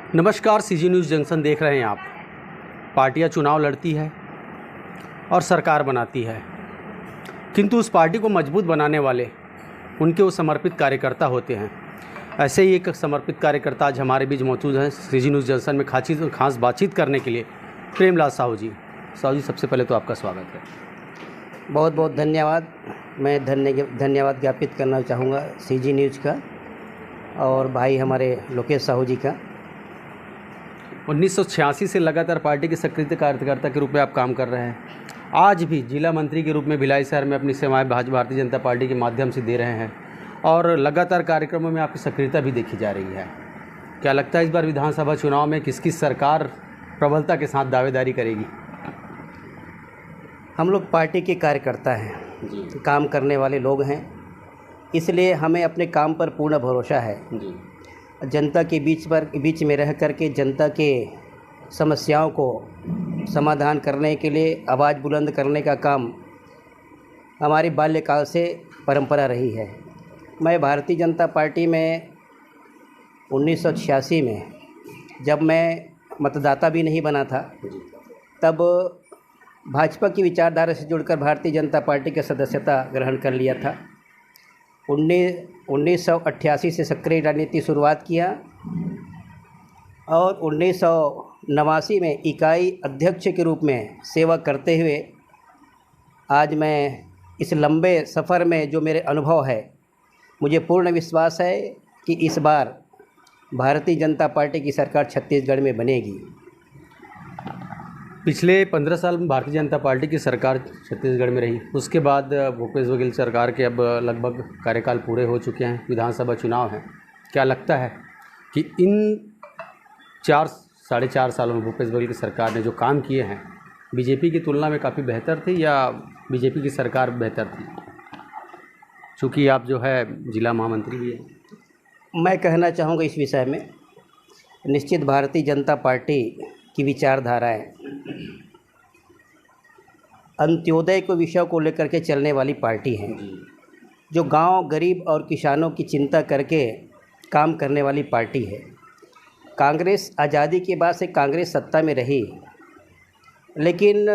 नमस्कार, CG news junction देख रहे हैं आप। पार्टियां चुनाव लड़ती है और सरकार बनाती है, किंतु उस पार्टी को मजबूत बनाने वाले उनके वो समर्पित कार्यकर्ता होते हैं। ऐसे ही एक समर्पित कार्यकर्ता आज हमारे बीच मौजूद हैं सीजी न्यूज़ जंक्शन में खास बातचीत करने के लिए, प्रेमलाल साहू जी। साहू जी, सबसे पहले तो आपका स्वागत है। बहुत बहुत धन्यवाद। मैं धन्यवाद ज्ञापित करना चाहूँगा सीजी न्यूज़ का और भाई हमारे लोकेश साहू जी का। 1986 से लगातार पार्टी के सक्रिय कार्यकर्ता के रूप में आप काम कर रहे हैं। आज भी जिला मंत्री के रूप में भिलाई शहर में अपनी सेवाएं भारतीय जनता पार्टी के माध्यम से दे रहे हैं और लगातार कार्यक्रमों में आपकी सक्रियता भी देखी जा रही है। क्या लगता है इस बार विधानसभा चुनाव में किसकी सरकार प्रबलता के साथ दावेदारी करेगी? हम लोग पार्टी के कार्यकर्ता हैं जी, काम करने वाले लोग हैं, इसलिए हमें अपने काम पर पूर्ण भरोसा है जी। जनता के बीच में रह कर के जनता के समस्याओं को समाधान करने के लिए आवाज़ बुलंद करने का काम हमारी बाल्यकाल से परंपरा रही है। मैं भारतीय जनता पार्टी में 1986 में जब मैं मतदाता भी नहीं बना था, तब भाजपा की विचारधारा से जुड़कर भारतीय जनता पार्टी की सदस्यता ग्रहण कर लिया था। 1988 से सक्रिय राजनीति शुरुआत किया और 1989 में इकाई अध्यक्ष के रूप में सेवा करते हुए आज मैं इस लंबे सफ़र में जो मेरे अनुभव है, मुझे पूर्ण विश्वास है कि इस बार भारतीय जनता पार्टी की सरकार छत्तीसगढ़ में बनेगी। पिछले 15 साल में भारतीय जनता पार्टी की सरकार छत्तीसगढ़ में रही, उसके बाद भूपेश बघेल सरकार के अब लगभग कार्यकाल पूरे हो चुके हैं, विधानसभा चुनाव हैं। क्या लगता है कि इन 4-4.5 सालों में भूपेश बघेल की सरकार ने जो काम किए हैं बीजेपी की तुलना में काफ़ी बेहतर थे या बीजेपी की सरकार बेहतर थी? चूँकि आप जो है जिला महामंत्री भी हैं। मैं कहना चाहूँगा इस विषय में, निश्चित भारतीय जनता पार्टी की विचारधाराएं अंत्योदय को विषय को लेकर के चलने वाली पार्टी है, जो गांव, गरीब और किसानों की चिंता करके काम करने वाली पार्टी है। कांग्रेस आज़ादी के बाद से कांग्रेस सत्ता में रही, लेकिन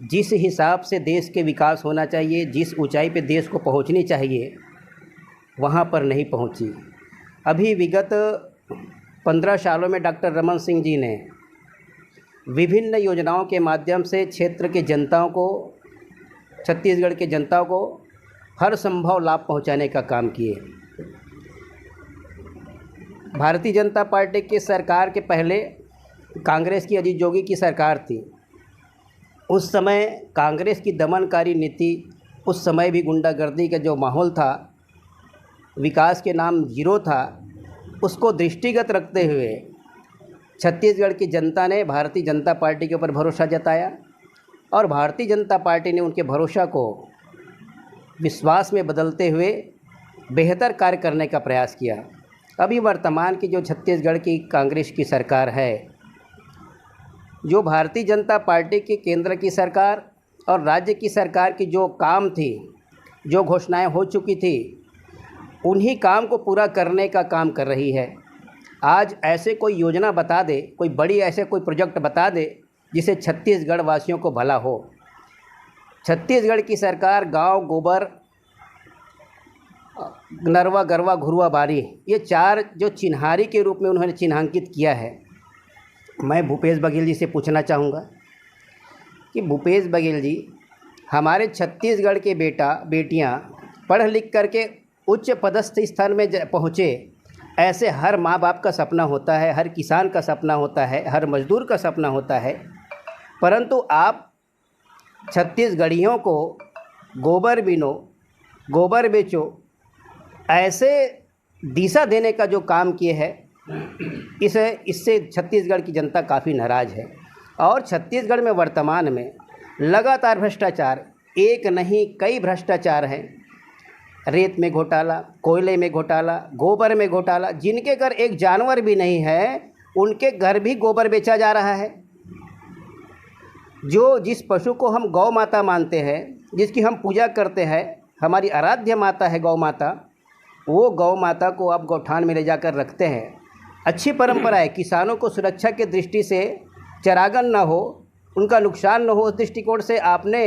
जिस हिसाब से देश के विकास होना चाहिए, जिस ऊंचाई पे देश को पहुंचनी चाहिए, वहां पर नहीं पहुंची। अभी विगत 15 सालों में डॉक्टर रमन सिंह जी ने विभिन्न योजनाओं के माध्यम से क्षेत्र के जनताओं को, छत्तीसगढ़ के जनता को हर संभव लाभ पहुंचाने का काम किए। भारतीय जनता पार्टी की सरकार के पहले कांग्रेस की अजीत जोगी की सरकार थी। उस समय कांग्रेस की दमनकारी नीति, उस समय भी गुंडागर्दी का जो माहौल था, विकास के नाम जीरो था, उसको दृष्टिगत रखते हुए छत्तीसगढ़ की जनता ने भारतीय जनता पार्टी के ऊपर भरोसा जताया और भारतीय जनता पार्टी ने उनके भरोसा को विश्वास में बदलते हुए बेहतर कार्य करने का प्रयास किया। अभी वर्तमान की जो छत्तीसगढ़ की कांग्रेस की सरकार है, जो भारतीय जनता पार्टी की केंद्र की सरकार और राज्य की सरकार की जो काम थी, जो घोषणाएं हो चुकी थी, उन्हीं काम को पूरा करने का काम कर रही है। आज ऐसे कोई योजना बता दे, कोई बड़ी ऐसे कोई प्रोजेक्ट बता दे जिसे छत्तीसगढ़ वासियों को भला हो। छत्तीसगढ़ की सरकार गांव, गोबर, नरवा, गरवा, घुरुआ, बारी, ये 4 जो चिन्हारी के रूप में उन्होंने चिन्हांकित किया है। मैं भूपेश बघेल जी से पूछना चाहूँगा कि भूपेश बघेल जी, हमारे छत्तीसगढ़ के बेटियाँ पढ़ लिख करके उच्च पदस्थ स्थान में पहुँचे, ऐसे हर माँ बाप का सपना होता है, हर किसान का सपना होता है, हर मजदूर का सपना होता है। परंतु आप छत्तीसगढ़ियों को गोबर बीनो, गोबर बेचो, ऐसे दिशा देने का जो काम किए है, इससे छत्तीसगढ़ की जनता काफ़ी नाराज़ है। और छत्तीसगढ़ में वर्तमान में लगातार भ्रष्टाचार, एक नहीं कई भ्रष्टाचार हैं। रेत में घोटाला, कोयले में घोटाला, गोबर में घोटाला। जिनके घर एक जानवर भी नहीं है, उनके घर भी गोबर बेचा जा रहा है। जिस पशु को हम गौ माता मानते हैं, जिसकी हम पूजा करते हैं, हमारी आराध्य माता है गौ माता, वो गौ माता को आप गौठान में ले जाकर रखते हैं अच्छी परंपरा है। किसानों को सुरक्षा की दृष्टि से चरागन ना हो, उनका नुकसान ना हो, उस दृष्टिकोण से आपने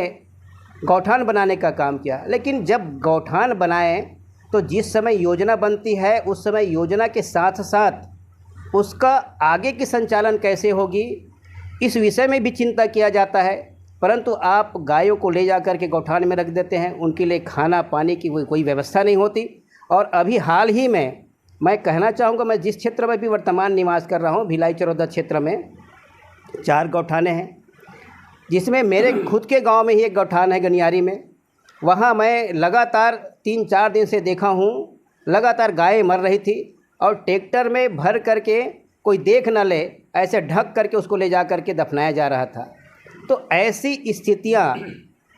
गौठान बनाने का काम किया। लेकिन जब गौठान बनाएं तो जिस समय योजना बनती है उस समय योजना के साथ साथ उसका आगे की संचालन कैसे होगी इस विषय में भी चिंता किया जाता है। परंतु आप गायों को ले जा कर के गौठान में रख देते हैं, उनके लिए खाना पानी की कोई व्यवस्था नहीं होती। और अभी हाल ही में मैं कहना चाहूँगा, मैं जिस क्षेत्र में भी वर्तमान निवास कर रहा हूँ, भिलाई चरौदा क्षेत्र में 4 गौठाने हैं, जिसमें मेरे खुद के गांव में ही एक गौठान है गनियारी में। वहाँ मैं लगातार 3-4 दिन से देखा हूँ, लगातार गायें मर रही थी और ट्रैक्टर में भर करके कोई देख न ले ऐसे ढक करके उसको ले जा करके दफनाया जा रहा था। तो ऐसी स्थितियाँ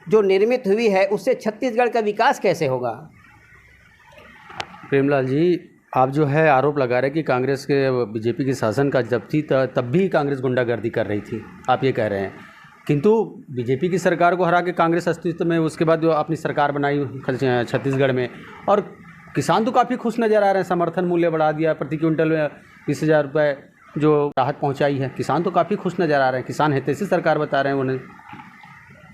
जो निर्मित हुई है उससे छत्तीसगढ़ का विकास कैसे होगा? प्रेमलाल जी, आप जो है आरोप लगा रहे हैं कि कांग्रेस के बीजेपी के शासन का जब थी तब भी कांग्रेस गुंडागर्दी कर रही थी, आप ये कह रहे हैं। किंतु बीजेपी की सरकार को हरा के कांग्रेस अस्तित्व में, उसके बाद जो अपनी सरकार बनाई छत्तीसगढ़ में, और किसान तो काफ़ी खुश नज़र आ रहे हैं। समर्थन मूल्य बढ़ा दिया, प्रति क्विंटल में 20,000 रुपये जो राहत पहुंचाई है, किसान तो काफ़ी खुश नज़र आ रहे हैं। किसान हितैषी सरकार बता रहे हैं उन्हें।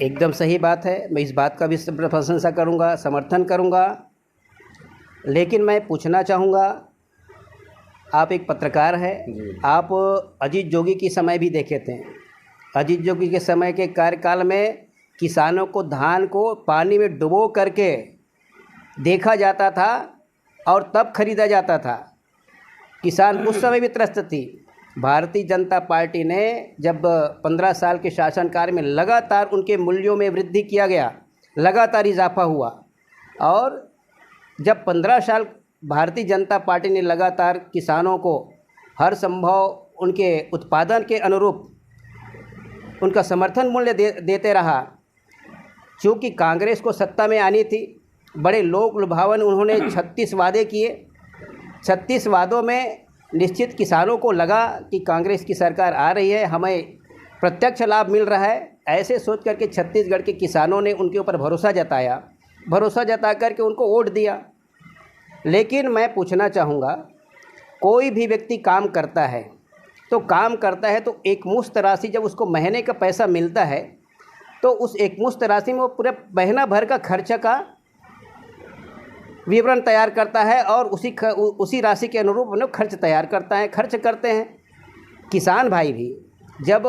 एकदम सही बात है, मैं इस बात का भी प्रशंसा करूँगा, समर्थन करूँगा। लेकिन मैं पूछना चाहूँगा, आप एक पत्रकार हैं, आप अजीत जोगी की समय भी देखे थे। अजीत जोगी के समय के कार्यकाल में किसानों को धान को पानी में डुबो करके देखा जाता था और तब खरीदा जाता था। किसान उस समय भी त्रस्त थी। भारतीय जनता पार्टी ने जब 15 साल के शासनकाल में लगातार उनके मूल्यों में वृद्धि किया गया, लगातार इजाफा हुआ, और जब 15 साल भारतीय जनता पार्टी ने लगातार किसानों को हर संभव उनके उत्पादन के अनुरूप उनका समर्थन मूल्य देते रहा। चूँकि कांग्रेस को सत्ता में आनी थी, बड़े लोक लुभावन उन्होंने 36 वादे किए। 36 वादों में निश्चित किसानों को लगा कि कांग्रेस की सरकार आ रही है, हमें प्रत्यक्ष लाभ मिल रहा है। ऐसे सोच करके छत्तीसगढ़ के किसानों ने उनके ऊपर भरोसा जताया, भरोसा जता करके उनको वोट दिया। लेकिन मैं पूछना चाहूँगा, कोई भी व्यक्ति काम करता है तो एक मुश्त राशि जब उसको महीने का पैसा मिलता है तो उस एक मुश्त राशि में वो पूरे महीना भर का खर्च का विवरण तैयार करता है और उसी राशि के अनुरूप उन्हें खर्च तैयार करता है, खर्च करते हैं। किसान भाई भी जब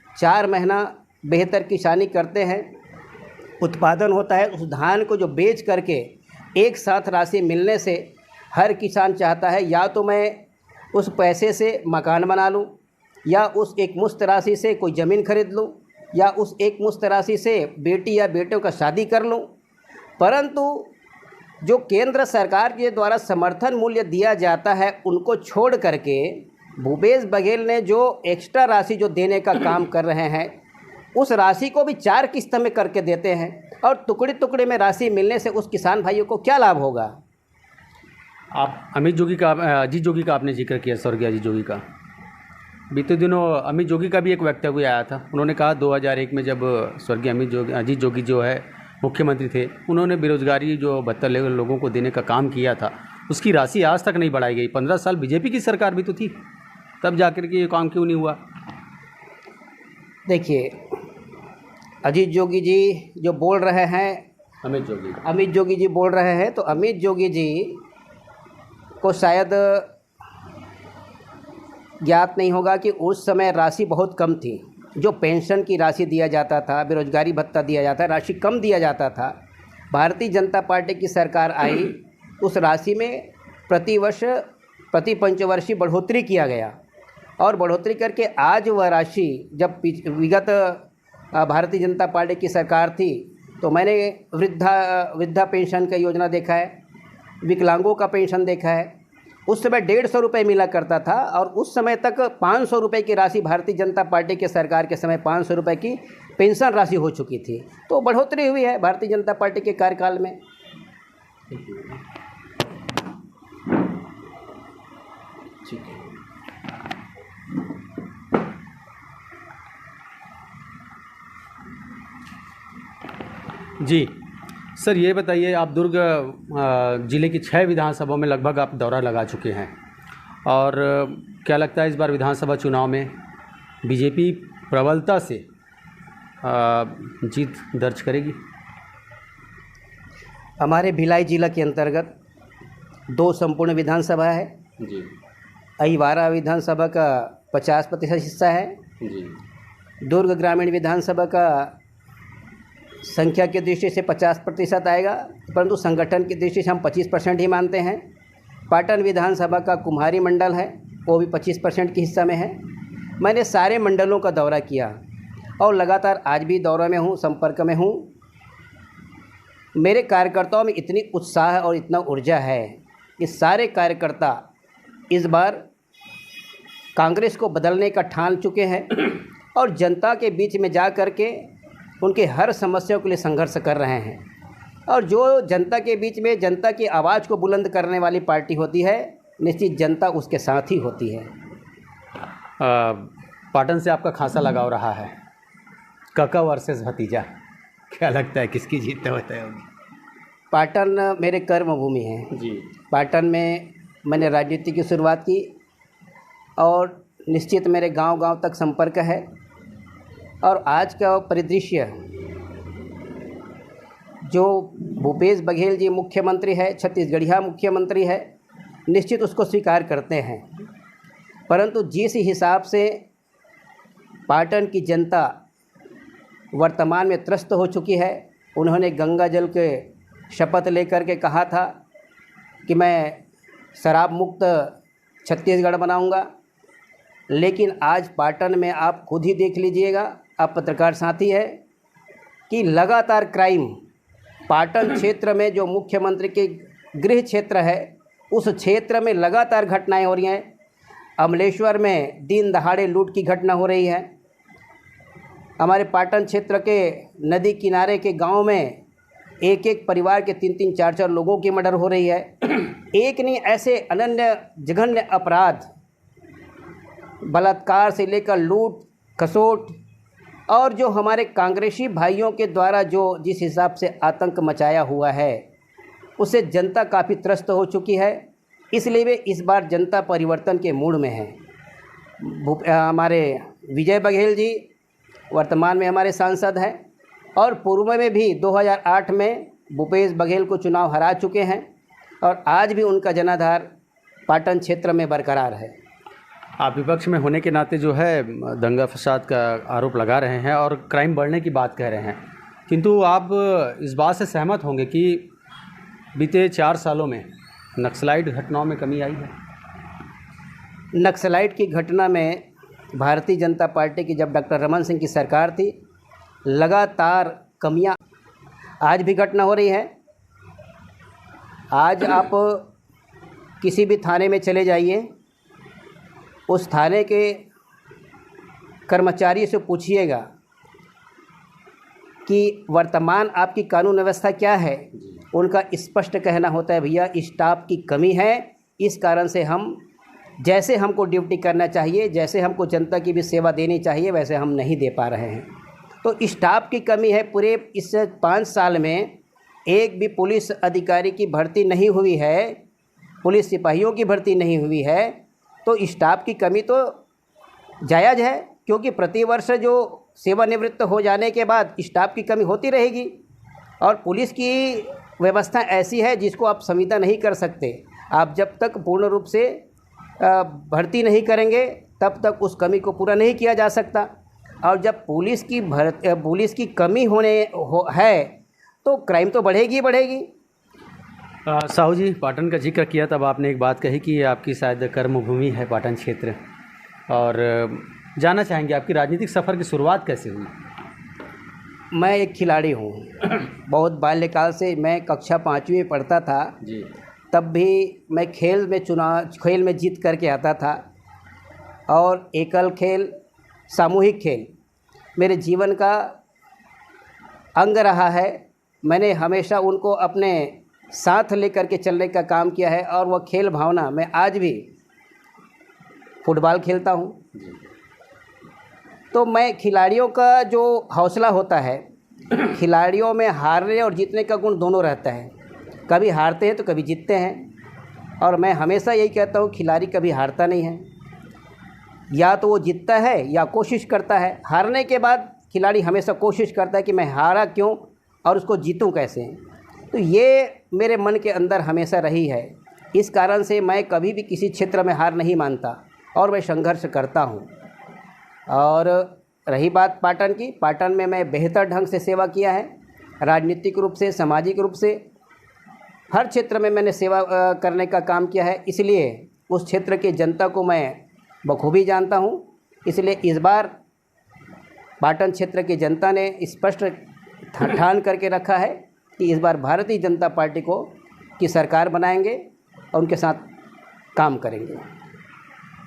4 महीना बेहतर किसानी करते हैं, उत्पादन होता है, उस धान को जो बेच करके एक साथ राशि मिलने से हर किसान चाहता है या तो मैं उस पैसे से मकान बना लूं, या उस एक मुश्त राशि से कोई ज़मीन खरीद लूं, या उस एक मुश्त राशि से बेटी या बेटों का शादी कर लूं। परंतु जो केंद्र सरकार के द्वारा समर्थन मूल्य दिया जाता है उनको छोड़ करके भूपेश बघेल ने जो एक्स्ट्रा राशि जो देने का काम कर रहे हैं, उस राशि को भी 4 किस्त में करके देते हैं, और टुकड़े टुकड़े में राशि मिलने से उस किसान भाइयों को क्या लाभ होगा? आप अजीत जोगी का आपने जिक्र किया, स्वर्गीय अजीत जोगी का। बीते दिनों अमित जोगी का भी एक वक्तव्य आया था। उन्होंने कहा 2001 में जब स्वर्गीय अजीत जोगी जो है मुख्यमंत्री थे, उन्होंने बेरोजगारी जो 72 लोगों को देने का काम किया था, उसकी राशि आज तक नहीं बढ़ाई गई। 15 साल बीजेपी की सरकार भी तो थी, तब जाकर के ये काम क्यों नहीं हुआ? देखिए, अजीत जोगी जी जो बोल रहे हैं, अमित जोगी जी बोल रहे हैं, तो अमित जोगी जी को शायद ज्ञात नहीं होगा कि उस समय राशि बहुत कम थी। जो पेंशन की राशि दिया जाता था, बेरोजगारी भत्ता दिया जाता, राशि कम दिया जाता था। भारतीय जनता पार्टी की सरकार आई, उस राशि में प्रति पंचवर्षीय बढ़ोतरी किया गया, और बढ़ोतरी करके आज वह राशि, जब विगत भारतीय जनता पार्टी की सरकार थी तो मैंने वृद्धा पेंशन का योजना देखा है, विकलांगों का पेंशन देखा है। उस समय 150 रुपये मिला करता था, और उस समय तक 500 रुपये की राशि, भारतीय जनता पार्टी के सरकार के समय 500 रुपये की पेंशन राशि हो चुकी थी। तो बढ़ोतरी हुई है भारतीय जनता पार्टी के कार्यकाल में। ठीक है। जी सर, ये बताइए, आप दुर्ग जिले की 6 विधानसभाओं में लगभग आप दौरा लगा चुके हैं, और क्या लगता है इस बार विधानसभा चुनाव में बीजेपी प्रबलता से जीत दर्ज करेगी? हमारे भिलाई जिला के अंतर्गत 2 संपूर्ण विधानसभा है जी अहिवारा विधानसभा का 50% हिस्सा है। जी दुर्ग ग्रामीण विधानसभा का संख्या की दृष्टि से 50% आएगा, परंतु संगठन की दृष्टि से हम 25% ही मानते हैं। पाटन विधानसभा का कुम्हारी मंडल है, वो भी 25% के हिस्सा में है। मैंने सारे मंडलों का दौरा किया और लगातार आज भी दौरे में हूँ, संपर्क में हूँ। मेरे कार्यकर्ताओं में इतनी उत्साह और इतना ऊर्जा है कि सारे कार्यकर्ता इस बार कांग्रेस को बदलने का ठान चुके हैं और जनता के बीच में जा कर के उनके हर समस्याओं के लिए संघर्ष कर रहे हैं। और जो जनता के बीच में जनता की आवाज़ को बुलंद करने वाली पार्टी होती है, निश्चित जनता उसके साथ ही होती है। पाटन से आपका खासा लगाव रहा है, काका वर्सेस भतीजा, क्या लगता है किसकी जीत होता है? पाटन मेरे कर्म भूमि है जी। पाटन में मैंने राजनीति की शुरुआत की और निश्चित मेरे गांव-गांव तक संपर्क है। और आज का परिदृश्य जो भूपेश बघेल जी मुख्यमंत्री है, छत्तीसगढ़िया मुख्यमंत्री है, निश्चित उसको स्वीकार करते हैं। परंतु जिस हिसाब से पाटन की जनता वर्तमान में त्रस्त हो चुकी है, उन्होंने गंगा जल के शपथ लेकर के कहा था कि मैं शराब मुक्त छत्तीसगढ़ बनाऊंगा, लेकिन आज पाटन में आप खुद ही देख लीजिएगा, आप पत्रकार साथी है, कि लगातार क्राइम पाटन क्षेत्र में जो मुख्यमंत्री के गृह क्षेत्र है उस क्षेत्र में लगातार घटनाएं हो रही हैं। अमलेश्वर में दिन दहाड़े लूट की घटना हो रही है। हमारे पाटन क्षेत्र के नदी किनारे के गांव में एक एक परिवार के 3-3, 4-4 लोगों की मर्डर हो रही है। एक नहीं, ऐसे अनन्य जघन्य अपराध, बलात्कार से लेकर लूट खसोट, और जो हमारे कांग्रेसी भाइयों के द्वारा जो जिस हिसाब से आतंक मचाया हुआ है, उससे जनता काफ़ी त्रस्त हो चुकी है। इसलिए वे इस बार जनता परिवर्तन के मूड में है। हमारे विजय बघेल जी वर्तमान में हमारे सांसद हैं और पूर्व में भी 2008 में भूपेश बघेल को चुनाव हरा चुके हैं और आज भी उनका जनाधार पाटन क्षेत्र में बरकरार है। आप विपक्ष में होने के नाते जो है दंगा फसाद का आरोप लगा रहे हैं और क्राइम बढ़ने की बात कह रहे हैं, किंतु आप इस बात से सहमत होंगे कि बीते 4 सालों में नक्सलाइट घटनाओं में कमी आई है? नक्सलाइट की घटना में भारतीय जनता पार्टी की जब डॉक्टर रमन सिंह की सरकार थी, लगातार कमियां आज भी घटना हो रही है। आज आप किसी भी थाने में चले जाइए, उस थाने के कर्मचारी से पूछिएगा कि वर्तमान आपकी कानून व्यवस्था क्या है, उनका स्पष्ट कहना होता है भैया स्टाफ की कमी है, इस कारण से हम जैसे हमको ड्यूटी करना चाहिए, जैसे हमको जनता की भी सेवा देनी चाहिए, वैसे हम नहीं दे पा रहे हैं। तो स्टाफ की कमी है। पूरे इस 5 साल में एक भी पुलिस अधिकारी की भर्ती नहीं हुई है, पुलिस सिपाहियों की भर्ती नहीं हुई है, तो स्टाफ की कमी तो जायज़ है, क्योंकि प्रतिवर्ष जो सेवानिवृत्त हो जाने के बाद स्टाफ की कमी होती रहेगी। और पुलिस की व्यवस्था ऐसी है जिसको आप संविदा नहीं कर सकते। आप जब तक पूर्ण रूप से भर्ती नहीं करेंगे तब तक उस कमी को पूरा नहीं किया जा सकता। और जब पुलिस की कमी है तो क्राइम तो बढ़ेगी ही बढ़ेगी। साहू जी, पाटन का जिक्र किया तब आपने एक बात कही कि आपकी शायद कर्मभूमि है पाटन क्षेत्र, और जानना चाहेंगे आपकी राजनीतिक सफ़र की शुरुआत कैसे हुई? मैं एक खिलाड़ी हूँ। बहुत बाल्यकाल से मैं कक्षा 5वीं में पढ़ता था जी। तब भी मैं खेल में जीत करके आता था, और एकल खेल, सामूहिक खेल मेरे जीवन का अंग रहा है। मैंने हमेशा उनको अपने साथ लेकर के चलने का काम किया है, और वह खेल भावना मैं आज भी फुटबॉल खेलता हूँ। तो मैं खिलाड़ियों का जो हौसला होता है, खिलाड़ियों में हारने और जीतने का गुण दोनों रहता है। कभी हारते हैं तो कभी जीतते हैं, और मैं हमेशा यही कहता हूँ, खिलाड़ी कभी हारता नहीं है, या तो वो जीतता है या कोशिश करता है। हारने के बाद खिलाड़ी हमेशा कोशिश करता है कि मैं हारा क्यों और उसको जीतूं कैसे। तो ये मेरे मन के अंदर हमेशा रही है। इस कारण से मैं कभी भी किसी क्षेत्र में हार नहीं मानता और मैं संघर्ष करता हूँ। और रही बात पाटन की, पाटन में मैं बेहतर ढंग से सेवा किया है, राजनीतिक रूप से, सामाजिक रूप से, हर क्षेत्र में मैंने सेवा करने का काम किया है। इसलिए उस क्षेत्र की जनता को मैं बखूबी जानता हूँ। इसलिए इस बार पाटन क्षेत्र की जनता ने स्पष्ट ठान करके रखा है कि इस बार भारतीय जनता पार्टी की सरकार बनाएंगे और उनके साथ काम करेंगे।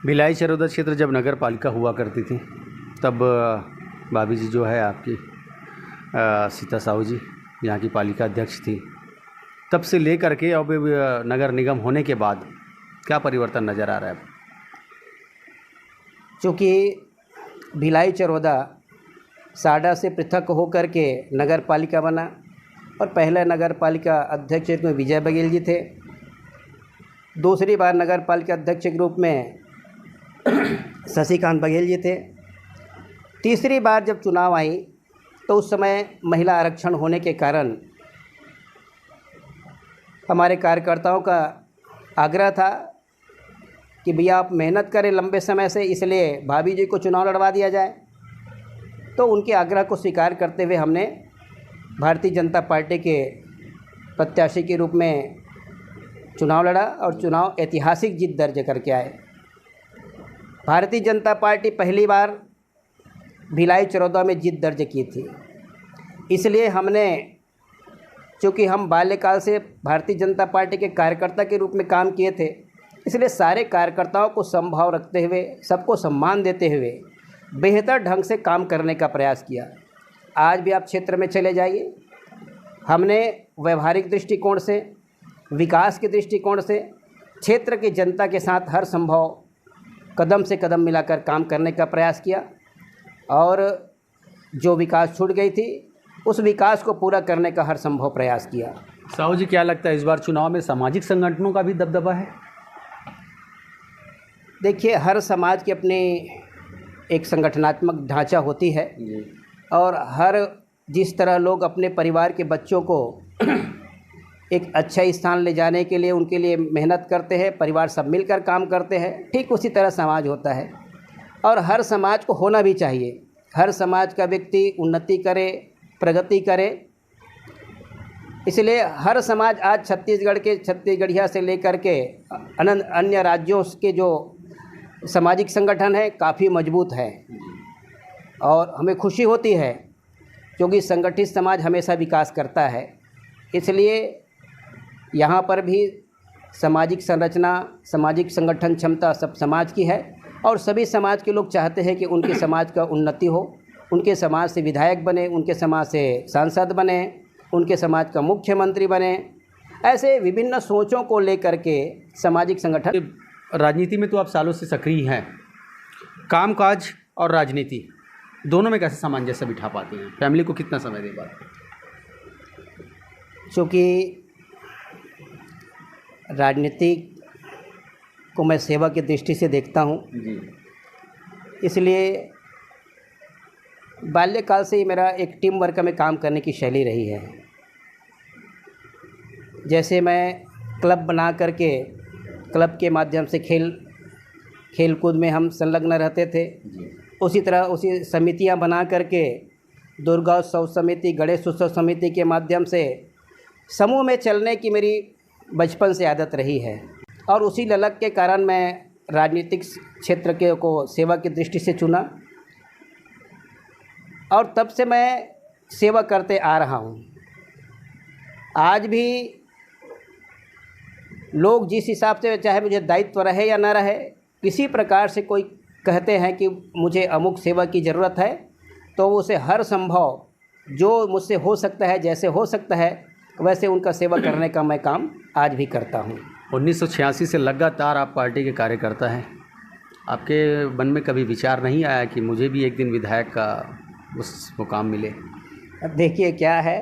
भिलाई चरोदा क्षेत्र जब नगर पालिका हुआ करती थी तब भाभी जी जो है आपकी सीता साहू जी यहाँ की पालिका अध्यक्ष थी, तब से लेकर के अब नगर निगम होने के बाद क्या परिवर्तन नज़र आ रहा है? चूँकि भिलाई चरोदा साडा से पृथक होकर के नगर पालिका बना और पहले नगर पालिका अध्यक्ष में विजय बघेल जी थे, दूसरी बार नगर पालिका अध्यक्ष के रूप में शशिकांत बघेल जी थे, तीसरी बार जब चुनाव आई तो उस समय महिला आरक्षण होने के कारण हमारे कार्यकर्ताओं का आग्रह था कि भैया आप मेहनत करें लंबे समय से, इसलिए भाभी जी को चुनाव लड़वा दिया जाए। तो उनके आग्रह को स्वीकार करते हुए हमने भारतीय जनता पार्टी के प्रत्याशी के रूप में चुनाव लड़ा और चुनाव ऐतिहासिक जीत दर्ज करके आए। भारतीय जनता पार्टी पहली बार भिलाई चरोदा में जीत दर्ज की थी। इसलिए हमने, चूँकि हम बाल्यकाल से भारतीय जनता पार्टी के कार्यकर्ता के रूप में काम किए थे, इसलिए सारे कार्यकर्ताओं को समभाव रखते हुए, सबको सम्मान देते हुए बेहतर ढंग से काम करने का प्रयास किया। आज भी आप क्षेत्र में चले जाइए, हमने व्यवहारिक दृष्टिकोण से, विकास के दृष्टिकोण से क्षेत्र की जनता के साथ हर संभव कदम से कदम मिलाकर काम करने का प्रयास किया और जो विकास छूट गई थी उस विकास को पूरा करने का हर संभव प्रयास किया। साहू जी, क्या लगता है इस बार चुनाव में सामाजिक संगठनों का भी दबदबा है? देखिए, हर समाज की अपनी एक संगठनात्मक ढांचा होती है और हर जिस तरह लोग अपने परिवार के बच्चों को एक अच्छा स्थान ले जाने के लिए उनके लिए मेहनत करते हैं, परिवार सब मिलकर काम करते हैं, ठीक उसी तरह समाज होता है और हर समाज को होना भी चाहिए। हर समाज का व्यक्ति उन्नति करे, प्रगति करे। इसलिए हर समाज आज छत्तीसगढ़िया से लेकर के अन्य राज्यों के जो सामाजिक संगठन है काफ़ी मजबूत है और हमें खुशी होती है क्योंकि संगठित समाज हमेशा विकास करता है। इसलिए यहाँ पर भी सामाजिक संरचना, सामाजिक संगठन क्षमता सब समाज की है और सभी समाज के लोग चाहते हैं कि उनके समाज का उन्नति हो, उनके समाज से विधायक बने, उनके समाज से सांसद बने, उनके समाज का मुख्यमंत्री बने। ऐसे विभिन्न सोचों को लेकर के सामाजिक संगठन। राजनीति में तो आप सालों से सक्रिय हैं, कामकाज और राजनीति दोनों में कैसे सामंजस्य बिठा पाती हैं? फैमिली को कितना समय दे पाते हैं? चूँकि राजनीति को मैं सेवा की दृष्टि से देखता हूँ, इसलिए बाल्यकाल से ही मेरा एक टीम वर्क में काम करने की शैली रही है। जैसे मैं क्लब बना करके, क्लब के माध्यम से खेल कूद में हम संलग्न रहते थे, उसी तरह उसी समितियां बना करके दुर्गा उत्सव समिति, गणेश उत्सव समिति के माध्यम से समूह में चलने की मेरी बचपन से आदत रही है और उसी ललक के कारण मैं राजनीतिक क्षेत्र को सेवा की दृष्टि से चुना और तब से मैं सेवा करते आ रहा हूँ। आज भी लोग जिस हिसाब से, चाहे मुझे दायित्व रहे या ना रहे, किसी प्रकार से कोई कहते हैं कि मुझे अमुक सेवा की ज़रूरत है, तो उसे हर संभव जो मुझसे हो सकता है, जैसे हो सकता है वैसे उनका सेवा करने का मैं काम आज भी करता हूँ। 1986 से लगातार आप पार्टी के कार्यकर्ता हैं, आपके मन में कभी विचार नहीं आया कि मुझे भी एक दिन विधायक का उस मुकाम मिले? अब देखिए क्या है,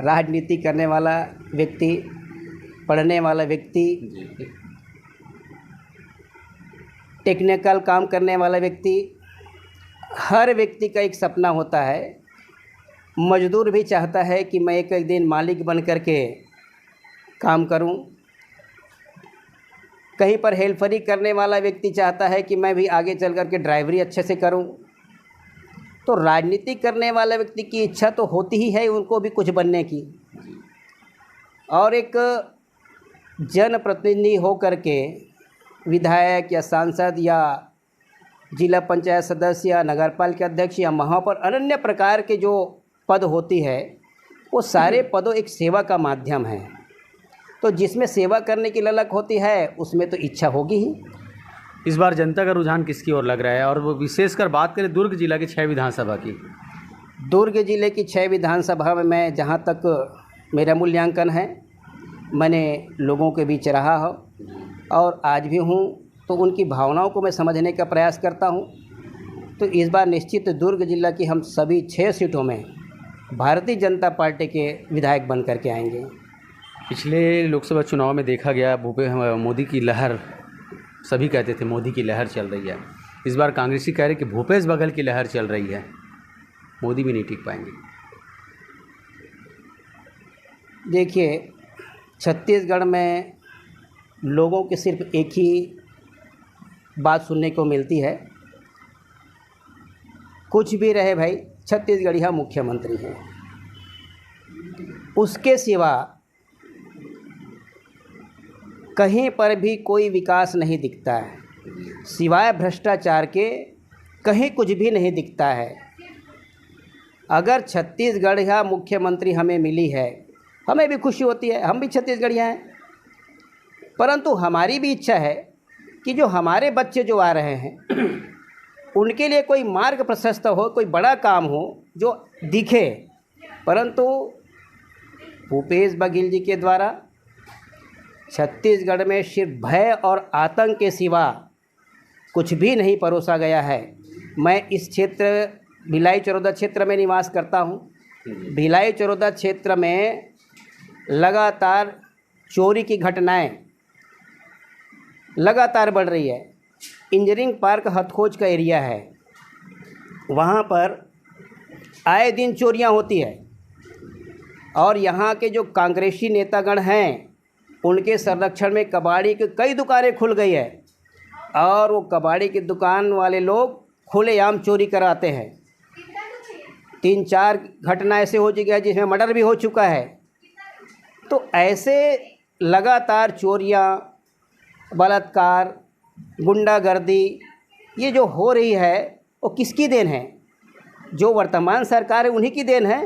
राजनीति करने वाला व्यक्ति, पढ़ने वाला व्यक्ति टेक्निकल काम करने वाला व्यक्ति, हर व्यक्ति का एक सपना होता है। मज़दूर भी चाहता है कि मैं एक दिन मालिक बन कर के काम करूं। कहीं पर हेल्परी करने वाला व्यक्ति चाहता है कि मैं भी आगे चल कर के ड्राइवरी अच्छे से करूं। तो राजनीति करने वाला व्यक्ति की इच्छा तो होती ही है उनको भी कुछ बनने की, और एक जनप्रतिनिधि हो कर के विधायक या सांसद या जिला पंचायत सदस्य या नगरपालिका अध्यक्ष या महापौर अनन्य प्रकार के जो पद होती है, वो सारे पदों एक सेवा का माध्यम है। तो जिसमें सेवा करने की ललक होती है उसमें तो इच्छा होगी ही। इस बार जनता का रुझान किसकी ओर लग रहा है, और वो विशेषकर बात करें दुर्ग जिला की 6 विधानसभा की? दुर्ग जिले की 6 विधानसभा में मैं जहाँ तक मेरा मूल्यांकन है, मैंने लोगों के बीच रहा हो और आज भी हूँ, तो उनकी भावनाओं को मैं समझने का प्रयास करता हूँ। तो इस बार निश्चित दुर्ग जिला की हम सभी 6 सीटों में भारतीय जनता पार्टी के विधायक बन करके आएंगे। पिछले लोकसभा चुनाव में देखा गया मोदी की लहर, सभी कहते थे मोदी की लहर चल रही है। इस बार कांग्रेसी कह रहे कि भूपेश बघेल की लहर चल रही है, मोदी भी नहीं टिक पाएंगे। देखिए, छत्तीसगढ़ में लोगों की सिर्फ एक ही बात सुनने को मिलती है, कुछ भी रहे भाई छत्तीसगढ़िया मुख्यमंत्री हैं। उसके सिवा कहीं पर भी कोई विकास नहीं दिखता है, सिवाय भ्रष्टाचार के कहीं कुछ भी नहीं दिखता है। अगर छत्तीसगढ़िया मुख्यमंत्री हमें मिली है, हमें भी खुशी होती है, हम भी छत्तीसगढ़िया हैं। परंतु हमारी भी इच्छा है कि जो हमारे बच्चे जो आ रहे हैं उनके लिए कोई मार्ग प्रशस्त हो, कोई बड़ा काम हो जो दिखे। परंतु भूपेश बघेल जी के द्वारा छत्तीसगढ़ में सिर्फ भय और आतंक के सिवा कुछ भी नहीं परोसा गया है। मैं इस क्षेत्र भिलाई चरोदा क्षेत्र में निवास करता हूँ। भिलाई चरोदा क्षेत्र में लगातार चोरी की घटनाएं लगातार बढ़ रही है। इंजीनियरिंग पार्क हथखोज का एरिया है, वहाँ पर आए दिन चोरियां होती है, और यहाँ के जो कांग्रेसी नेतागण हैं उनके संरक्षण में कबाड़ी की कई दुकानें खुल गई है, और वो कबाड़ी की दुकान वाले लोग खुलेआम चोरी कराते हैं। 3-4 घटना ऐसे हो चुकी है जिसमें मर्डर भी हो चुका है। तो ऐसे लगातार चोरियां, बलात्कार, गुंडागर्दी ये जो हो रही है वो किसकी देन है? जो वर्तमान सरकार है उन्हीं की देन है।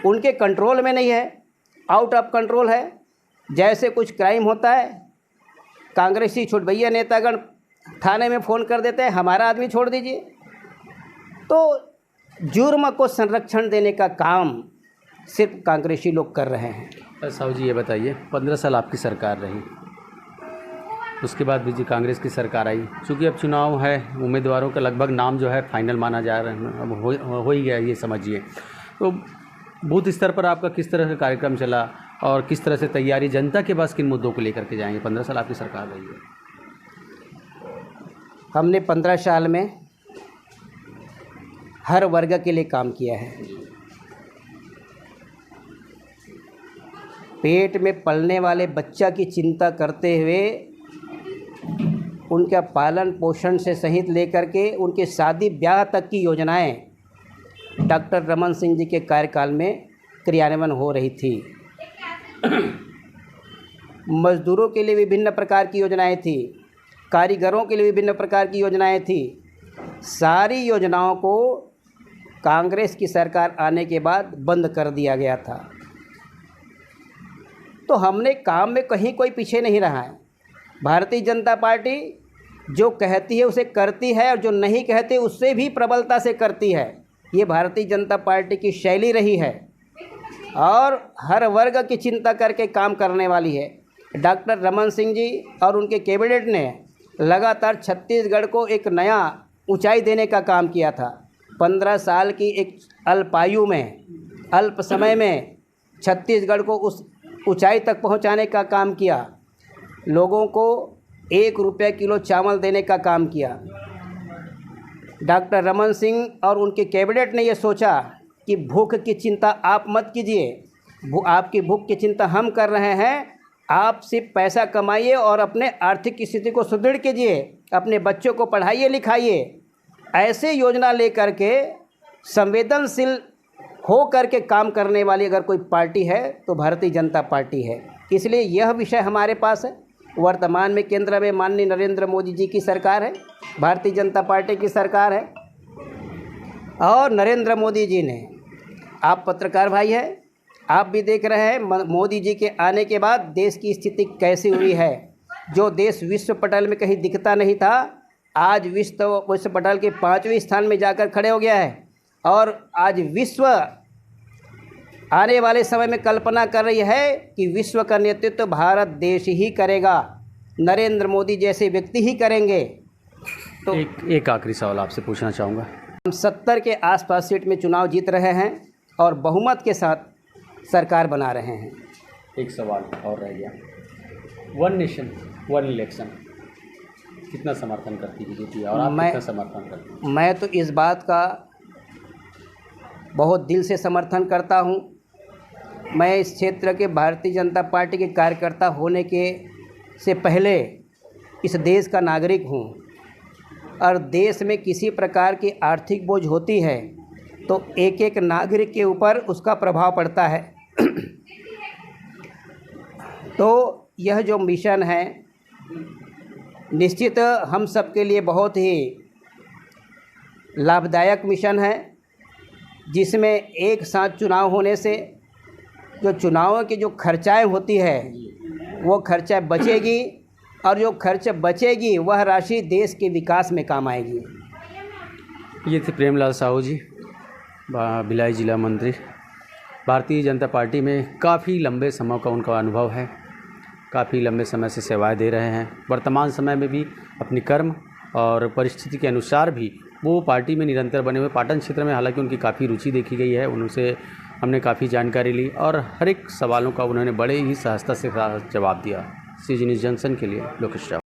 उनके कंट्रोल में नहीं है, आउट ऑफ कंट्रोल है। जैसे कुछ क्राइम होता है, कांग्रेसी छुटभैया नेतागण थाने में फ़ोन कर देते हैं, हमारा आदमी छोड़ दीजिए। तो जुर्म को संरक्षण देने का काम सिर्फ कांग्रेसी लोग कर रहे हैं। साहू जी, ये बताइए, 15 साल आपकी सरकार रही, उसके बाद भी कांग्रेस की सरकार आई। चूँकि अब चुनाव है, उम्मीदवारों का लगभग नाम जो है फाइनल माना जा रहा है, अब हो ही गया ये समझिए। तो बूथ स्तर पर आपका किस तरह का कार्यक्रम चला और किस तरह से तैयारी, जनता के पास किन मुद्दों को लेकर के जाएंगे? 15 साल आपकी सरकार रही है। हमने 15 साल में हर वर्ग के लिए काम किया है। पेट में पलने वाले बच्चा की चिंता करते हुए उनका पालन पोषण से सहित लेकर के उनके शादी ब्याह तक की योजनाएं डॉक्टर रमन सिंह जी के कार्यकाल में क्रियान्वयन हो रही थी। मजदूरों के लिए विभिन्न प्रकार की योजनाएं थी, कारीगरों के लिए विभिन्न प्रकार की योजनाएं थी। सारी योजनाओं को कांग्रेस की सरकार आने के बाद बंद कर दिया गया था। तो हमने काम में कहीं कोई पीछे नहीं रहा है। भारतीय जनता पार्टी जो कहती है उसे करती है, और जो नहीं कहती उससे भी प्रबलता से करती है। ये भारतीय जनता पार्टी की शैली रही है, और हर वर्ग की चिंता करके काम करने वाली है। डॉक्टर रमन सिंह जी और उनके कैबिनेट ने लगातार छत्तीसगढ़ को एक नया ऊंचाई देने का काम किया था। 15 साल की एक अल्पायु में, अल्प समय में छत्तीसगढ़ को उस ऊंचाई तक पहुंचाने का काम किया। लोगों को 1 रुपया किलो चावल देने का काम किया। डॉक्टर रमन सिंह और उनके कैबिनेट ने ये सोचा कि भूख की चिंता आप मत कीजिए, आपकी भूख की चिंता हम कर रहे हैं, आप सिर्फ पैसा कमाइए और अपने आर्थिक स्थिति को सुदृढ़ कीजिए, अपने बच्चों को पढ़ाइए लिखाइए। ऐसे योजना लेकर के संवेदनशील हो करके काम करने वाली अगर कोई पार्टी है तो भारतीय जनता पार्टी है। इसलिए यह विषय हमारे पास है। वर्तमान में केंद्र में माननीय नरेंद्र मोदी जी की सरकार है, भारतीय जनता पार्टी की सरकार है। और नरेंद्र मोदी जी ने, आप पत्रकार भाई हैं, आप भी देख रहे हैं मोदी जी के आने के बाद देश की स्थिति कैसी हुई है। जो देश विश्व पटल में कहीं दिखता नहीं था, आज विश्व पटल के 5वें स्थान में जाकर खड़े हो गया है। और आज विश्व आने वाले समय में कल्पना कर रही है कि विश्व का नेतृत्व भारत देश ही करेगा, नरेंद्र मोदी जैसे व्यक्ति ही करेंगे। तो एक आखिरी सवाल आपसे पूछना चाहूँगा। हम 70 के आसपास सीट में चुनाव जीत रहे हैं और बहुमत के साथ सरकार बना रहे हैं। एक सवाल और रह गया, 1 नेशन 1 इलेक्शन कितना समर्थन करती बीजेपी और आप कितना समर्थन करते हैं? मैं तो इस बात का बहुत दिल से समर्थन करता हूं। मैं इस क्षेत्र के भारतीय जनता पार्टी के कार्यकर्ता होने के से पहले इस देश का नागरिक हूं और देश में किसी प्रकार की आर्थिक बोझ होती है तो एक एक नागरिक के ऊपर उसका प्रभाव पड़ता है। तो यह जो मिशन है निश्चित हम सब के लिए बहुत ही लाभदायक मिशन है, जिसमें एक साथ चुनाव होने से जो चुनावों की जो खर्चाएँ होती है वो खर्चा बचेगी और जो खर्च बचेगी वह राशि देश के विकास में काम आएगी। ये थे प्रेमलाल साहू जी, भिलाई जिला मंत्री। भारतीय जनता पार्टी में काफ़ी लंबे समय का उनका अनुभव है, काफ़ी लंबे समय से सेवाएं दे रहे हैं। वर्तमान समय में भी अपनी कर्म और परिस्थिति के अनुसार भी वो पार्टी में निरंतर बने हुए। पाटन क्षेत्र में हालांकि उनकी काफ़ी रुचि देखी गई है, उनसे हमने काफ़ी जानकारी ली और हर एक सवालों का उन्होंने बड़े ही सहजता से जवाब दिया। CG न्यूज़ जंक्शन के लिए लोकेश राव।